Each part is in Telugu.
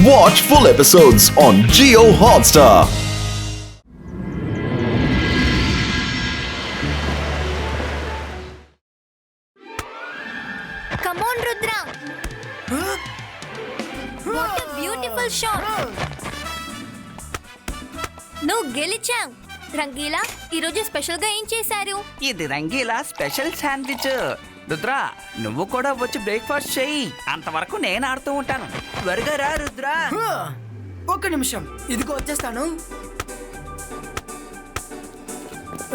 Watch full episodes on Jio Hotstar. Come on, Rudra. What a beautiful shot. నువ్వు గెలిచావు. రంగీలా ఈరోజు స్పెషల్ గా ఏం చేశారు? ఇది రంగీలా స్పెషల్ శాండ్విచ్. రుద్రా నువ్వు కూడా వచ్చి బ్రేక్ఫాస్ట్ చెయ్యి. అంతవరకు నేను ఆడుతూ ఉంటాను. త్వరగా రా రుద్రా. ఒక్క నిమిషం, ఇదిగో వచ్చేస్తాను.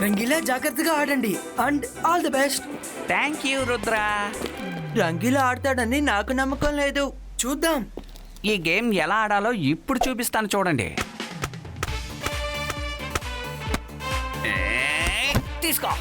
రంగీలా జాగ్రత్తగా ఆడండి and all the best. Thank you Rudra. Rangeela ఆడతాడని నాకు నమ్మకం లేదు. చూద్దాం. ఈ గేమ్ ఎలా ఆడాలో ఇప్పుడు చూపిస్తాను చూడండి. తీసుకో.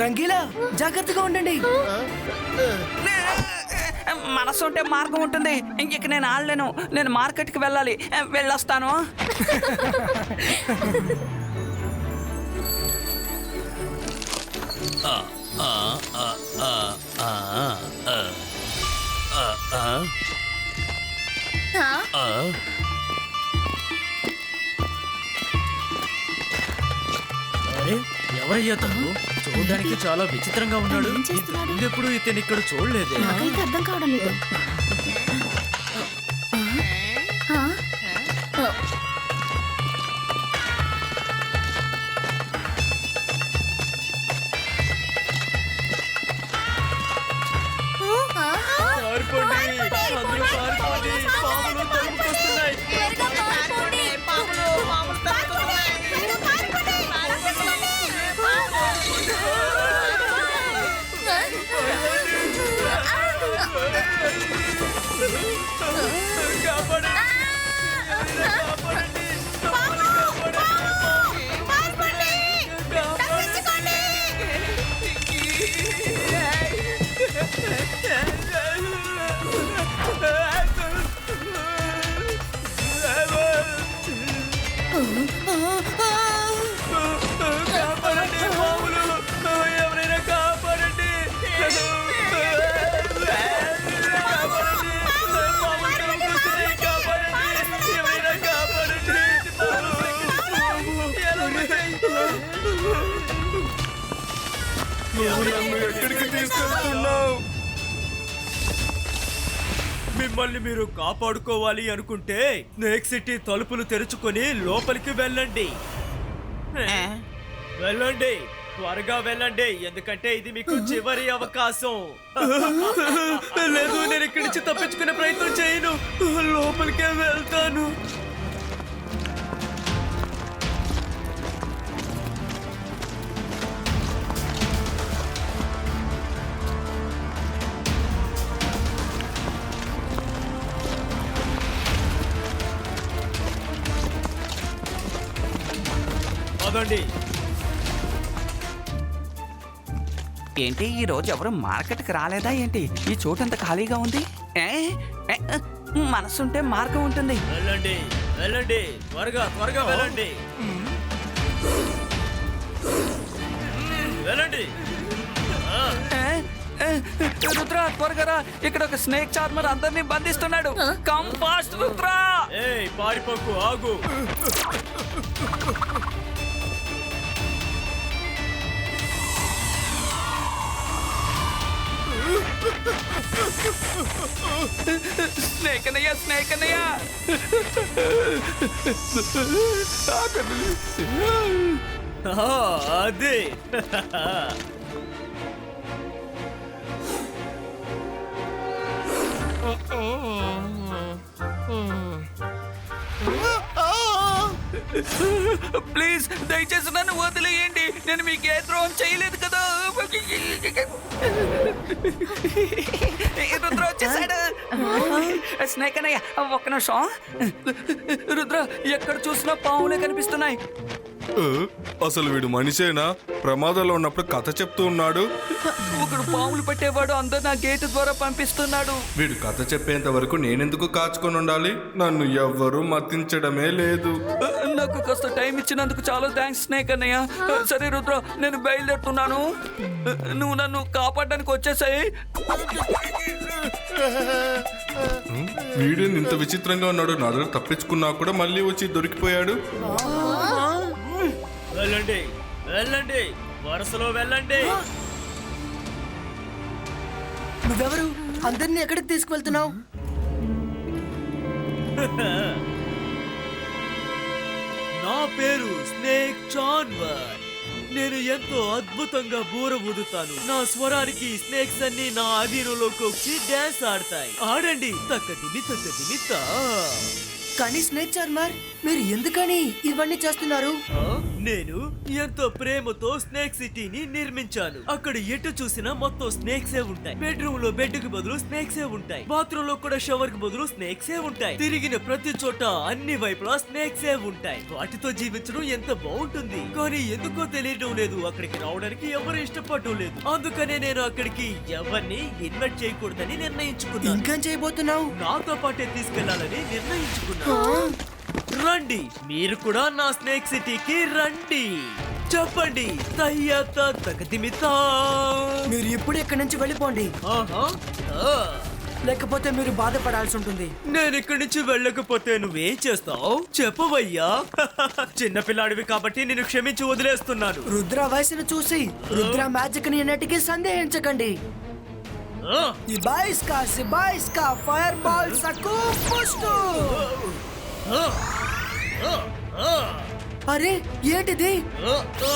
రంగీలా జాగ్రత్తగా ఉండండి. మనసు ఉంటే మార్గం ఉంటుంది. ఇంక నేను ఆడలేను. నేను మార్కెట్కి వెళ్ళాలి. వెళ్ళొస్తాను. అరే ఎవరయ్యా తను? చూడడానికి చాలా విచిత్రంగా ఉన్నాడు. ఇంకెప్పుడు ఇతను ఇక్కడ చూడలేదు. నాకైతే అర్థం కావడం లేదు. మిమ్మల్ని మీరు కాపాడుకోవాలి అనుకుంటే స్నేక్ సిటీ తలుపులు తెరుచుకొని లోపలికి వెళ్ళండి. వెళ్ళండి, త్వరగా వెళ్ళండి, ఎందుకంటే ఇది మీకు చివరి అవకాశం. లేదు, నేను ఇక్కడి నుంచి తప్పించుకునే ప్రయత్నం చేయను. లోపలికే వెళ్తాను. ఏంటి ఈ రోజు ఎవరు మార్కెట్కి రాలేదా ఏంటి? ఈ చోటు అంత ఖాళీగా ఉంది. మనసుంటే మార్గం ఉంటుంది. వెళ్ళండి వెళ్ళండి, త్వరగా త్వరగా వెళ్ళండి. వెళ్ళండి. రుద్రా త్వరగా రా. ఇక్కడ ఒక స్నేక్ చార్మర్ అందరినీ బంధిస్తున్నాడు. Come fast Rudra. ఏయ్ పారిపోకు, ఆగు. స్నేక్ అన్నయ్య, స్నేక్ అన్నయ్య. అదే ప్లీజ్ దయచేసి నన్ను వదిలేయండి. నేను మీకు ఏ ద్రోహం చేయలేదు కదా. రుద్ర వచ్చేసాడు. స్నేక్ అన్నయ్య ఒక్క నిమిషం. రుద్ర ఎక్కడ చూసినా పావులే కనిపిస్తున్నాయి. అసలు వీడు మనిషేనా? ప్రమాదంలో ఉన్నప్పుడు కథ చెప్తూ ఉన్నాడు. ఒకడు పాములు పట్టేవాడు అందరు నా గేటు ద్వారా పంపిస్తున్నాడు. వీడు కథ చెప్పేంత వరకు నేనెందుకు కాచుకొని ఉండాలి? నన్ను ఎవ్వరూ మతించడమే లేదు. నాకు కాస్త టైం ఇచ్చినందుకు చాలా థ్యాంక్స్ స్నేక్ అన్నయ్య. సరే రుద్ర, నేను బయలుదేరుతున్నాను. నువ్వు నన్ను కాపాడడానికి వచ్చేసాయి. వీడిని ఇంత విచిత్రంగా ఉన్నాడు. నా దగ్గర తప్పించుకున్నా కూడా మళ్ళీ వచ్చి దొరికిపోయాడు. వెళ్ళండి వెళ్ళండి, వరుసలో వెళ్ళండి. నువ్వెవరు? అందరినీ ఎక్కడికి తీసుకువెళ్తున్నావు? నా పేరు స్నేక్ చాన్వర్. నేను ఎంతో అద్భుతంగా బూర ఊదుతాను. నా స్వరానికి స్నేక్స్ అన్ని నా అధీనంలోకి వచ్చి డాన్స్ ఆడతాయి. ఆడండి తక్కదిమి తక్కదిమి తా. కానీ స్నేక్ చార్మర్, మీరు ఎందుకని ఇవన్నీ చేస్తున్నారు? నేను ఎంతో ప్రేమతో స్నేక్ సిటీని నిర్మించాను. అక్కడ ఎటు చూసినా మొత్తం స్నేక్సే ఉంటాయి. బెడ్రూమ్ లో బెడ్ కి బదులు స్నేక్సే ఉంటాయి. బాత్రూమ్ లో కూడా షవర్ కి బదులు స్నేక్సే ఉంటాయి. తిరిగిన ప్రతి చోట అన్ని వైపులా స్నేక్సే ఉంటాయి. వాటితో జీవించడం ఎంత బాగుంటుంది. కానీ ఎందుకో తెలియడం లేదు, అక్కడికి రావడానికి ఎవరు ఇష్టపడటం లేదు. అందుకనే నేను అక్కడికి ఎవరిని ఇన్వైట్ చేయకూడదని నిర్ణయించుకున్నాను. ఇంకేం చేయబోతున్నావు? నాతో పాటే తీసుకెళ్లాలని నిర్ణయించుకున్నాను. రండి, మీరు కూడా నా స్నేక్ సిటీకి రండి. చెప్పండి తయ్యాత తగదిమితా. మీరు ఇప్పుడు ఇక్కడి నుంచి వెళ్ళిపోండి, ఆహా, ఆ. లేకపోతే మీరు బాధపడాల్సి ఉంటుంది. నేను ఇక్కడి నుంచి వెళ్ళకపోతే నువ్వేం చేస్తావు చెప్పవయ్యా? చిన్నపిల్లాడివి కాబట్టి నేను క్షమించి వదిలేస్తున్నాను. రుద్ర వయసును చూసి రుద్ర మ్యాజిక్ ని ఎన్నటికీ సందేహించకండి. ఆ, సిబాయిస్కా ఫైర్ బాల్ సకు పుష్టు. ఆ, ఆ, ఆ, అరే ఏంటిది? ఆ, ఆ.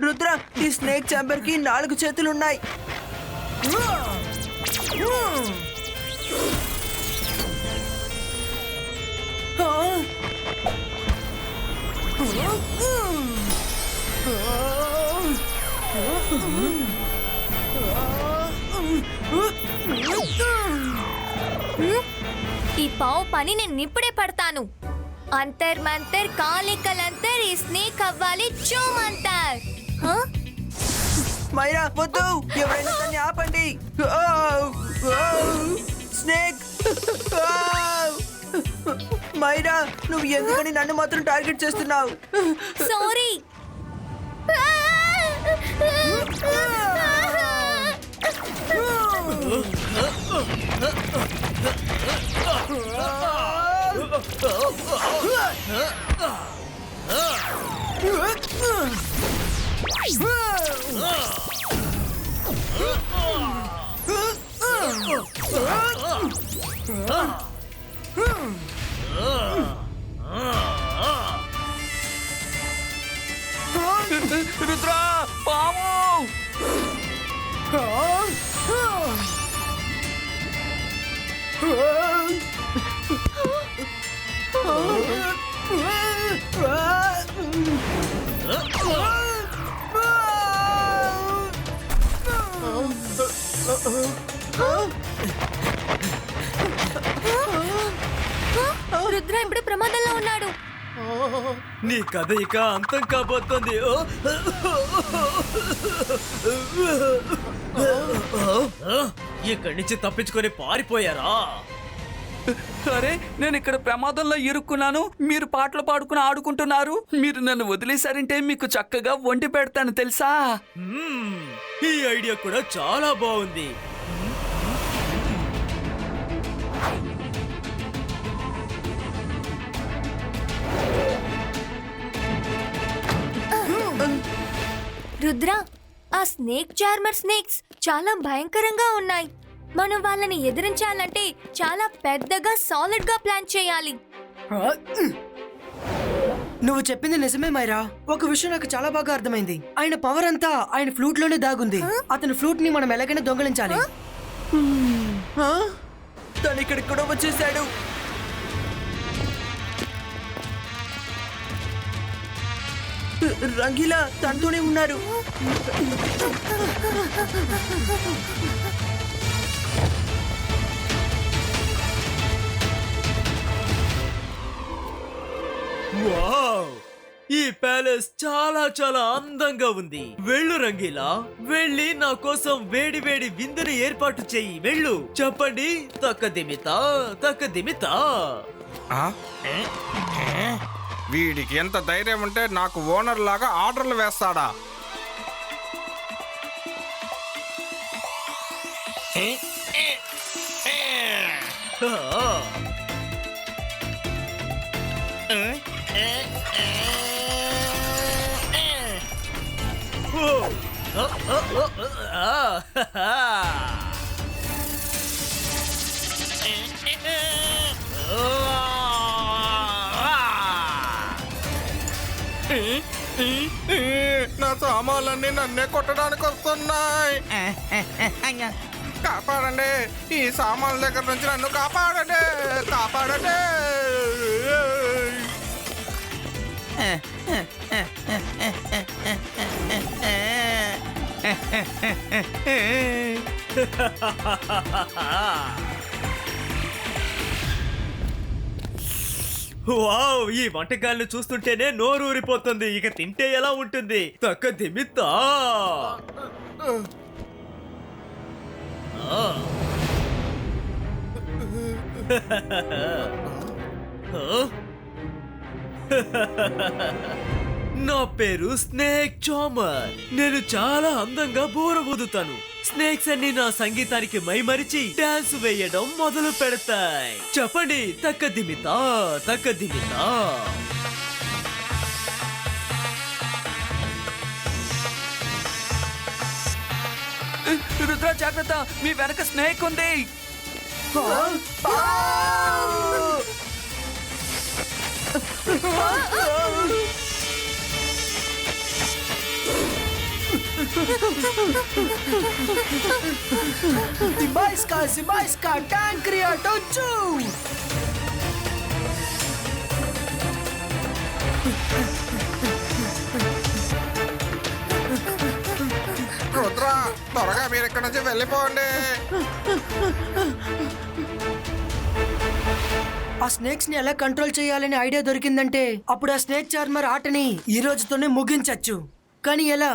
రుద్ర, ఈ స్నేక్ చాంబర్ కి 4 చేతులున్నాయి. ఈ పావు పని నేను ఇప్పుడే పడతాను. అంతర్ మంతర్ కాలికలంతర్ ఈ స్నేక్ అవ్వాలి చూమంతర్. మైరా వద్దు, ఎవరైనా దాన్ని ఆపండి. స్నేక్, మైరా నువ్వు ఎందుకని నన్ను మాత్రం టార్గెట్ చేస్తున్నావు? సారీ. రుద్ర, పాము! రుద్ర ఇప్పుడు ప్రమాదంలో ఉన్నాడు. నీ కథ ఇక అంతం కాబోతోంది. ఇక్కడి నుంచి తప్పించుకొని పారిపోయారా? అరే, నేను ఇక్కడ ప్రమాదంలో ఇరుక్కున్నాను. మీరు పాటలు పాడుకుని ఆడుకుంటున్నారు. మీరు నన్ను వదిలేశారంటే మీకు చక్కగా వండి పెడతాను తెలుసా? ఈ ఐడియా కూడా చాలా బాగుంది. రుద్ర, ఆ స్నేక్ చార్మర్ స్నేక్స్ చాలా భయంకరంగా ఉన్నాయి. మనం వాళ్ళని ఎదిరించాలంటే చాలా పెద్దగా సాలిడ్ గా ప్లాన్ చేయాలి. నువ్వు చెప్పింది నిజమే మైరా. ఒక విషయం నాకు చాలా బాగా అర్థమైంది. ఆయన పవర్ అంతా ఆయన ఫ్లూట్ లోనే దాగుంది. అతని ఫ్లూట్ ని మనం ఎలాగైనా దొంగలించాలి. తను ఇక్కడికి కూడా వచ్చేసాడు. రంగీలా తనతోనే ఉన్నారు. ప్యాలెస్ చాలా చాలా అందంగా ఉంది. వెళ్ళు రంగీలా, వెళ్ళి నా కోసం వేడి వేడి విందుని ఏర్పాటు చెయ్యి. వెళ్ళు. చెప్పండి తక్కదిమితా తక్కదిమితా. ఆ? వీడికి ఎంత ధైర్యం ఉంటే నాకు ఓనర్ లాగా ఆర్డర్లు వేస్తాడా? నా సామాన్లన్నీ నన్నే కొట్టడానికి వస్తున్నాయి. కాపాడండి, ఈ సామాన్ల దగ్గర నుంచి నన్ను కాపాడండి, కాపాడండి. వావ్, ఈ వంటకాలను చూస్తుంటేనే నోరు ఊరిపోతుంది. ఇక తింటే ఎలా ఉంటుంది? తక్కదిమితా. నా పేరు స్నేక్ చామర్. నేను చాలా అందంగా బోర ఊదుతాను. స్నేక్స్ అన్ని నా సంగీతానికి మైమరిచి డాన్స్ వేయడం మొదలు పెడతాయి. చెప్పండి తక్కదిమితా తక్కదిమితా. రుద్ర జాగ్రత్త, మీ వెనక స్నేక్ ఉంది. Zibaiska, Tancria, Tochu! రుద్ర, త్వరగా మీరు ఇక్కడి నుంచి వెళ్ళిపోండి. ఆ స్నేక్స్ ని ఎలా కంట్రోల్ చేయాలని ఐడియా దొరికిందంటే అప్పుడు ఆ స్నేక్ చార్మర్ ఆటని ఈ రోజుతోనే ముగించచ్చు. కానీ ఎలా?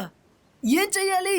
ఏం చెయ్యాలి?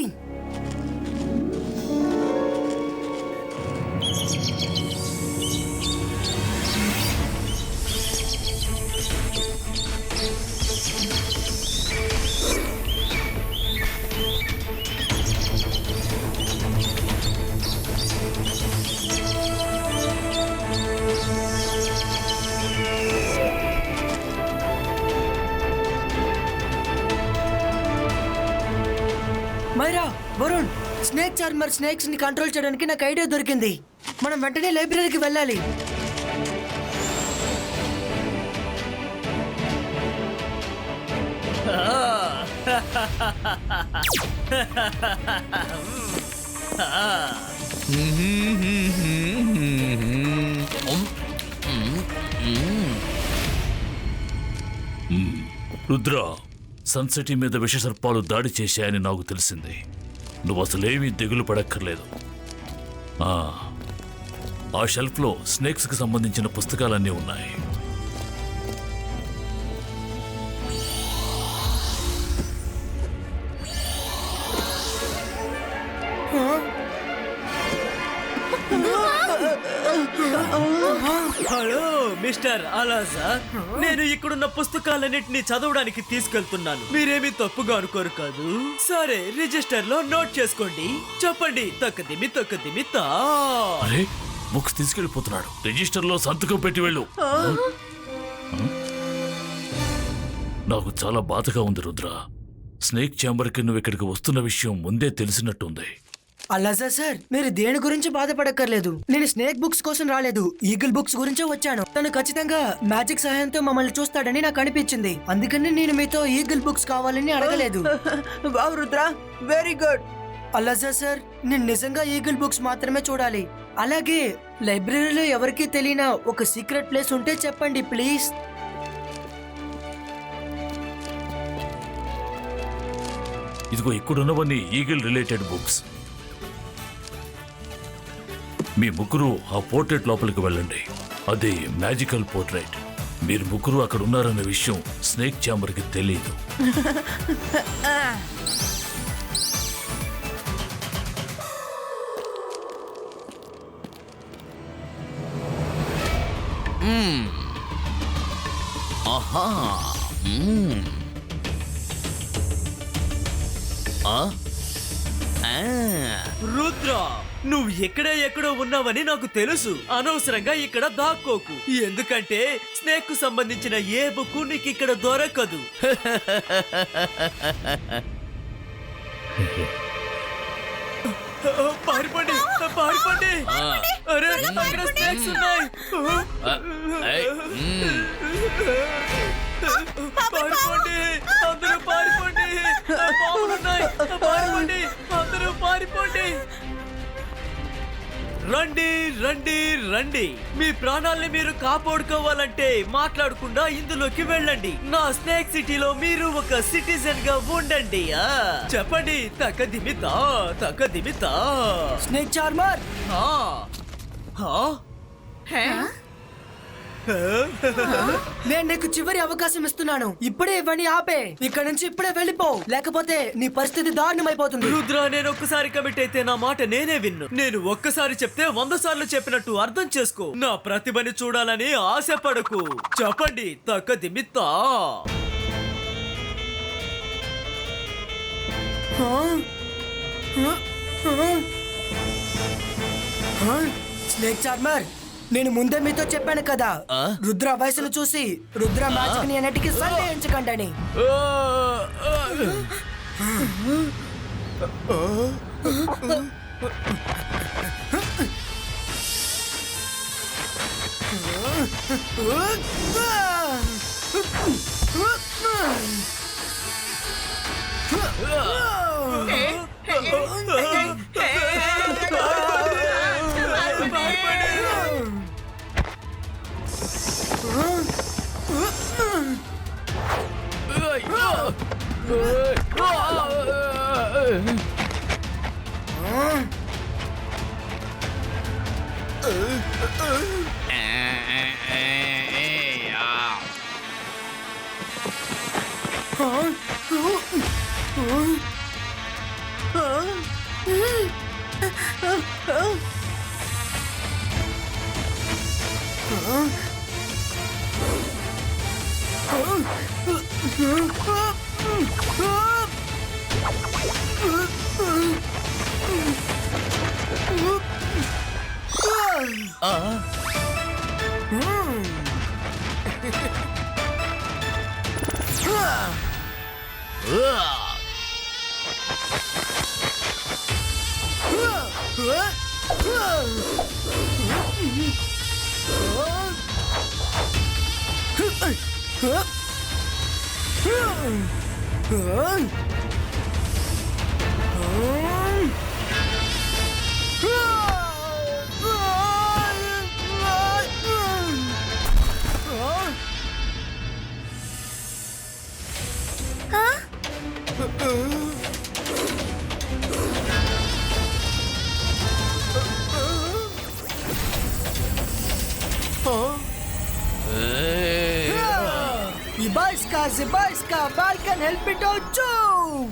Myra, Varun, snake charmer snakes ని కంట్రోల్ చేయడానికి నాకు ఐడియా దొరికింది. మనం వెంటనే లైబ్రరీకి వెళ్ళాలి. రుద్ర, సన్సిటీ మీద విషసర్పాలు దాడి చేశాయని నాకు తెలిసింది. నువ్వు అసలేమీ దిగులు పడక్కర్లేదు. ఆ షెల్ఫ్లో స్నేక్స్కి సంబంధించిన పుస్తకాలన్నీ ఉన్నాయి. హలో మిస్టర్ అలాజర్, నేను ఇక్కడున్న పుస్తకాలన్నింటినీ చదవడానికి తీసుకెళ్తున్నాను. మీరేమీ తప్పుగా అనుకోరు కాదు? సరే, రిజిస్టర్ లో నోట్ చేసుకోండి. చెప్పండి తక్కదిమి తక్కదిమితా. అరే, బుక్స్ తీసుకెళ్ళిపోతున్నాడు. రిజిస్టర్లో సంతకం పెట్టి వెళ్ళు. నాకు చాలా బాధగా ఉంది రుద్ర. స్నేక్ ఛాంబర్కి నువ్వు ఇక్కడికి వస్తున్న విషయం ముందే తెలిసినట్టుంది. అలాజా సార్, మీరు దేని గురించి బాధపడక్కర్లేదు. నేను స్నేక్ బుక్స్ కోసం రాలేదు, ఈగిల్ బుక్స్ గురించే వచ్చాను. తను ఖచ్చితంగా మ్యాజిక్ సహాయంతో మమ్మల్ని చూస్తాడని నాకు అనిపించింది. అందుకని నేను మీతో ఈగిల్ బుక్స్ కావాలని అడగలేదు. Wow Rudra, very good. అలాజా సార్, నేను నిజంగా ఈగిల్ బుక్స్ మాత్రమే చూడాలి. అలాగే లైబ్రరీలో ఎవరికీ తెలియని ఒక సీక్రెట్ ప్లేస్ ఉంటే చెప్పండి ప్లీజ్. ఇదిగో ఇక్కడున్నవన్నీ ఈగిల్ రిలేటెడ్ బుక్స్. మీ ముగ్గురు ఆ పోర్ట్రేట్ లోపలికి వెళ్ళండి. అది మ్యాజికల్ పోర్ట్రేట్. మీరు ముగ్గురు అక్కడ ఉన్నారన్న విషయం స్నేక్ ఛాంబర్కి తెలియదు. ఆహా. రుద్ర, నువ్వు ఎక్కడో ఉన్నావని నాకు తెలుసు. అనవసరంగా ఇక్కడ దాక్కోకు, ఎందుకంటే స్నేక్ కు సంబంధించిన ఏ బుక్ నీకు ఇక్కడ దొరకదు. పారిపోండి, పారిపోండి. అరే, అక్కడ స్నేక్స్ ఉన్నాయి. పారిపోండి, అందరూ పారిపోండి. పాములున్నాయి, పారిపోండి, అందరూ పారిపోండి. రండి రండి రండి, మీ ప్రాణాల్ని మీరు కాపాడుకోవాలంటే మాట్లాడకుండా ఇందులోకి వెళ్ళండి. నా స్నేక్ సిటీలో మీరు ఒక సిటిజన్ గా ఉండండి. చెప్పండి, తక్కదిమితా తక్కదిమితా. స్నేక్ చార్మర్, నేను నీకు చివరి అవకాశం ఇస్తున్నాను. ఇప్పుడే ఇవన్నీ ఆపే. ఇక్కడ నుంచి ఇప్పుడే వెళ్ళిపో, లేకపోతే నీ పరిస్థితి దారుణమైపోతుంది. రుద్ర, నేను ఒక్కసారి కమిట్ అయితే నా మాట నేనే విన్ను. నేను ఒక్కసారి చెప్తే 100 సార్లు చెప్పినట్టు అర్థం చేసుకో. నా ప్రతిభని చూడాలని ఆశపడకు. చెప్పండి, తక్కదిమితా. స్నేక్ చార్మర్, నేను ముందే మీతో చెప్పాను కదా, రుద్ర వయసును చూసి రుద్ర మ్యాజిక్ ని అన్నిటికీ సందేహించకండి అని. Zibaiska, Balkan, help it out too!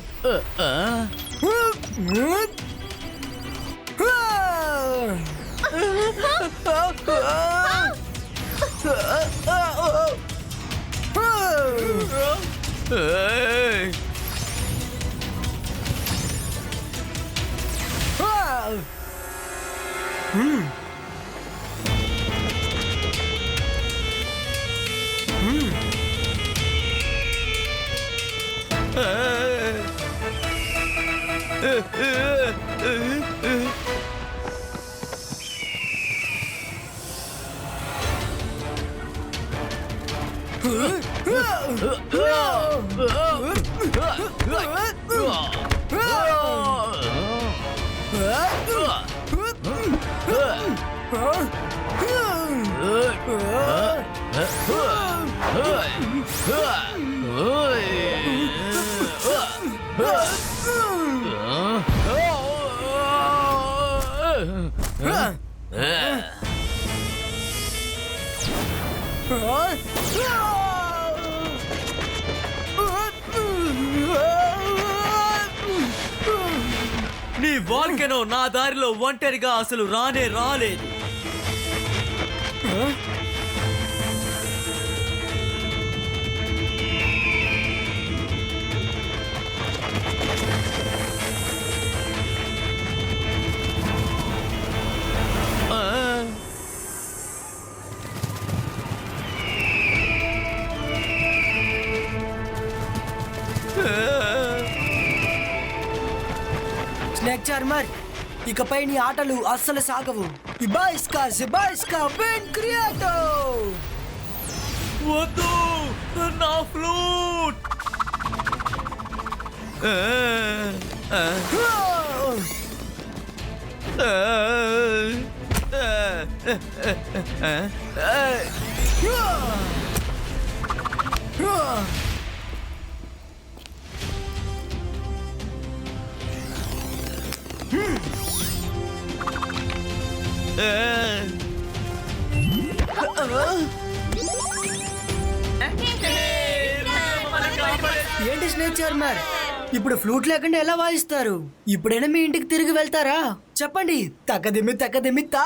నీ వాల్కెనో నా దారిలో ఒంటరిగా అసలు రానే రాలేదు. స్నేక్ చార్మర్, ఇకపై నీ ఆటలు అస్సలు సాగవు. ఇబాయిస్కా జిబాయిస్కా బెన్ క్రియేటో. వద్దు, నా ఫ్లూట్. ఏంటి స్నేక్ చార్మర్, ఇప్పుడు ఫ్లూట్ లేకుండా ఎలా వాయిస్తారు? ఇప్పుడైనా మీ ఇంటికి తిరిగి వెళ్తారా? చెప్పండి. తక్కదిమ్మి తక్కదిమ్మి తా.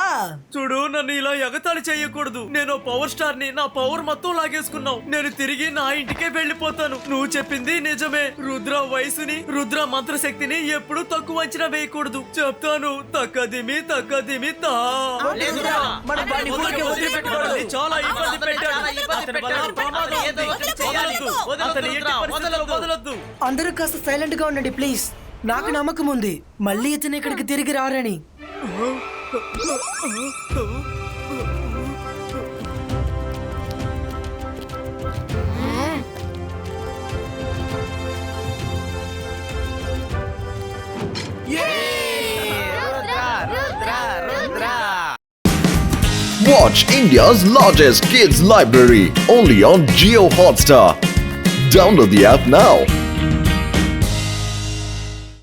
చూడు, నన్ను ఇలా ఎగతాళి చేయకూడదు. నేను పవర్ స్టార్ ని, నా పవర్ మొత్తం లాగేసుకున్నావు. నేను తిరిగి నా ఇంటికే వెళ్ళిపోతాను. నువ్వు చెప్పింది నిజమే. రుద్ర వయసుని, రుద్ర మంత్రశక్తిని ఎప్పుడు తక్కువ అంచనా వేయకూడదు. చెప్తాను, తక్కదిమి తక్కదిమి తా. అది చాలా ఇబ్బంది పెట్టాడు. అతని వల్ల ప్రమాదం ఉంది. వదలొద్దు. అతని ఎట్టి పరిస్థితుల్లో వదలొద్దు. అందరూ కాస్త సైలెంట్ గా ఉండండి ప్లీజ్. నాకు నమ్మకం ఉంది మళ్ళీ ఇతను ఇక్కడికి తిరిగి రారని. Watch India's largest kids library only on Jio Hotstar. Download the app now.